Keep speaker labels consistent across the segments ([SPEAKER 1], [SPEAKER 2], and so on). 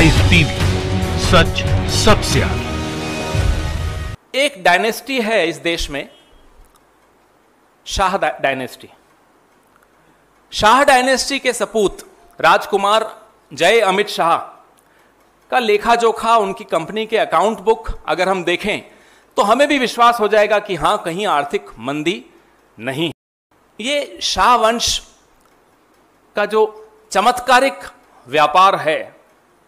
[SPEAKER 1] Live TV, सच सबसे आगे।
[SPEAKER 2] एक डायनेस्टी है इस देश में, शाह डायनेस्टी। शाह डायनेस्टी के सपूत राजकुमार जय अमित शाह का लेखा जोखा, उनकी कंपनी के अकाउंट बुक अगर हम देखें तो हमें भी विश्वास हो जाएगा कि हां, कहीं आर्थिक मंदी नहीं। ये शाह वंश का जो चमत्कारिक व्यापार है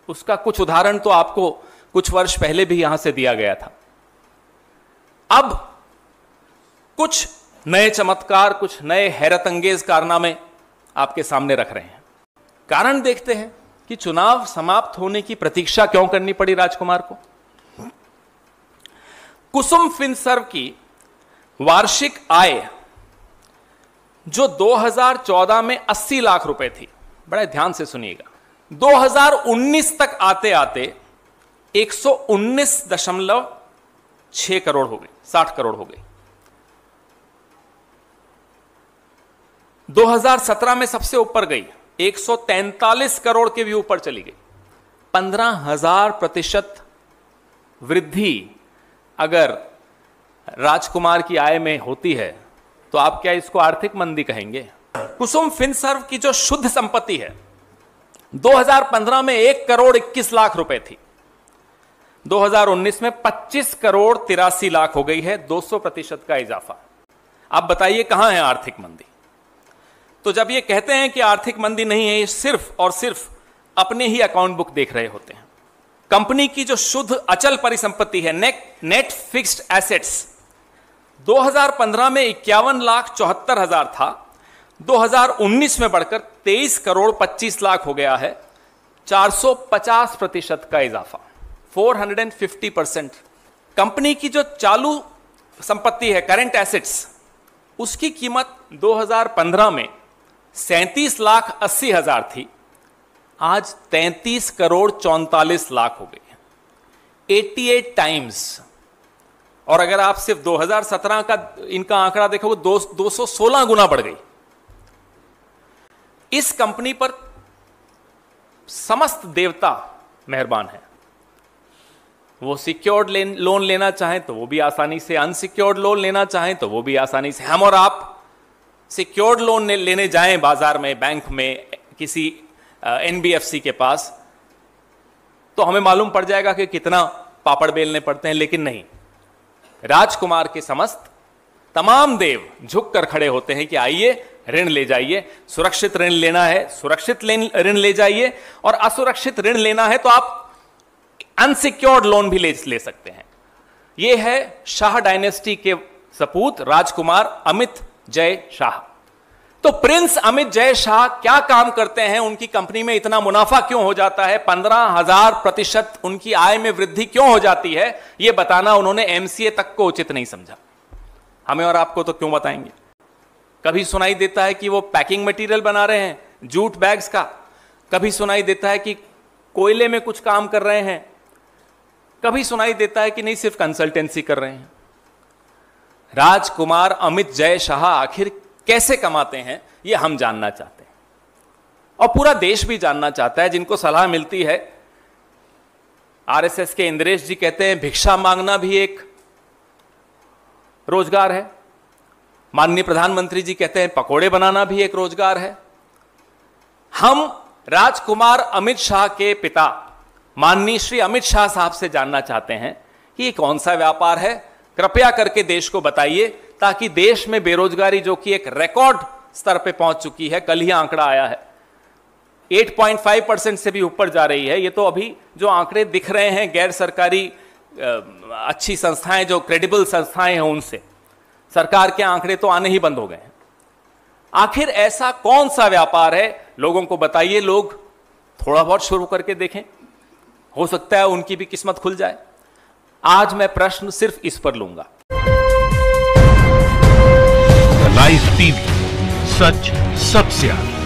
[SPEAKER 2] उसका कुछ उदाहरण तो आपको कुछ वर्ष पहले भी यहां से दिया गया था। अब कुछ नए चमत्कार, कुछ नए हैरत अंगेज कारनामे आपके सामने रख रहे हैं। कारण देखते हैं कि चुनाव समाप्त होने की प्रतीक्षा क्यों करनी पड़ी राजकुमार को। कुसुम फिनसर्व की वार्षिक आय जो 2014 में 80 लाख रुपए थी, बड़े ध्यान से सुनिएगा, 2019 तक आते आते 119.6 करोड़ हो गई, 60 करोड़ हो गई। 2017 में सबसे ऊपर गई, 143 करोड़ के भी ऊपर चली गई। 15,000% वृद्धि अगर राजकुमार की आय में होती है तो आप क्या इसको आर्थिक मंदी कहेंगे? कुसुम फिनसर्व की जो शुद्ध संपत्ति है 2015 में 1 करोड़ 21 लाख रुपए थी, 2019 में 25 करोड़ 83 लाख हो गई है, 200% का इजाफा। आप बताइए कहां है आर्थिक मंदी? तो जब ये कहते हैं कि आर्थिक मंदी नहीं है, ये सिर्फ और सिर्फ अपने ही अकाउंट बुक देख रहे होते हैं। कंपनी की जो शुद्ध अचल परिसंपत्ति है, नेट फिक्स्ड एसेट्स, 2015 में 51,74,000 था, 2019 में बढ़कर 23 करोड़ 25 लाख हो गया है, 450% का इजाफा, 450%। कंपनी की जो चालू संपत्ति है, करंट एसेट्स, उसकी कीमत 2015 में 37,80,000 थी, आज 33 करोड़ 44 लाख हो गई है, 88 टाइम्स। और अगर आप सिर्फ 2017 का इनका आंकड़ा देखोगे 216 गुना बढ़ गई। इस कंपनी पर समस्त देवता मेहरबान है। वो सिक्योर्ड लोन लेना चाहें तो वो भी आसानी से, अनसिक्योर्ड लोन लेना चाहें तो वो भी आसानी से। हम और आप सिक्योर्ड लोन लेने जाएं बाजार में, बैंक में, किसी एनबीएफसी के पास, तो हमें मालूम पड़ जाएगा कि कितना पापड़ बेलने पड़ते हैं। लेकिन नहीं, राजकुमार के समस्त तमाम देव झुक कर खड़े होते हैं कि आइए ऋण ले जाइए। सुरक्षित ऋण लेना है, सुरक्षित ऋण ले जाइए, और असुरक्षित ऋण लेना है तो आप अनसिक्योर्ड लोन भी ले सकते हैं। यह है शाह डायनेस्टी के सपूत राजकुमार अमित जय शाह। तो प्रिंस अमित जय शाह क्या काम करते हैं? उनकी कंपनी में इतना मुनाफा क्यों हो जाता है? 15,000% उनकी आय में वृद्धि क्यों हो जाती है? यह बताना उन्होंने एमसीए तक को उचित नहीं समझा। हमें और आपको तो क्यों बताएंगे? कभी सुनाई देता है कि वो पैकिंग मटेरियल बना रहे हैं, जूट बैग्स का, कभी सुनाई देता है कि कोयले में कुछ काम कर रहे हैं, कभी सुनाई देता है कि नहीं सिर्फ कंसल्टेंसी कर रहे हैं। राजकुमार अमित जय शाह आखिर कैसे कमाते हैं, यह हम जानना चाहते हैं, और पूरा देश भी जानना चाहता है। जिनको सलाह मिलती है, आरएसएस के इंद्रेश जी कहते हैं भिक्षा मांगना भी एक रोजगार है। माननीय प्रधानमंत्री जी कहते हैं पकोड़े बनाना भी एक रोजगार है। हम राजकुमार अमित शाह के पिता माननीय श्री अमित शाह साहब से जानना चाहते हैं कि ये कौन सा व्यापार है। कृपया करके देश को बताइए, ताकि देश में बेरोजगारी जो कि एक रिकॉर्ड स्तर पे पहुंच चुकी है, कल ही आंकड़ा आया है, 8.5% से भी ऊपर जा रही है। ये तो अभी जो आंकड़े दिख रहे हैं गैर सरकारी अच्छी संस्थाएं, जो क्रेडिबल संस्थाएं हैं, उनसे सरकार के आंकड़े तो आने ही बंद हो गए हैं। आखिर ऐसा कौन सा व्यापार है, लोगों को बताइए। लोग थोड़ा बहुत शुरू करके देखें, हो सकता है उनकी भी किस्मत खुल जाए। आज मैं प्रश्न सिर्फ इस पर लूंगा।
[SPEAKER 1] लाइव टीवी, सच सबसे आगे।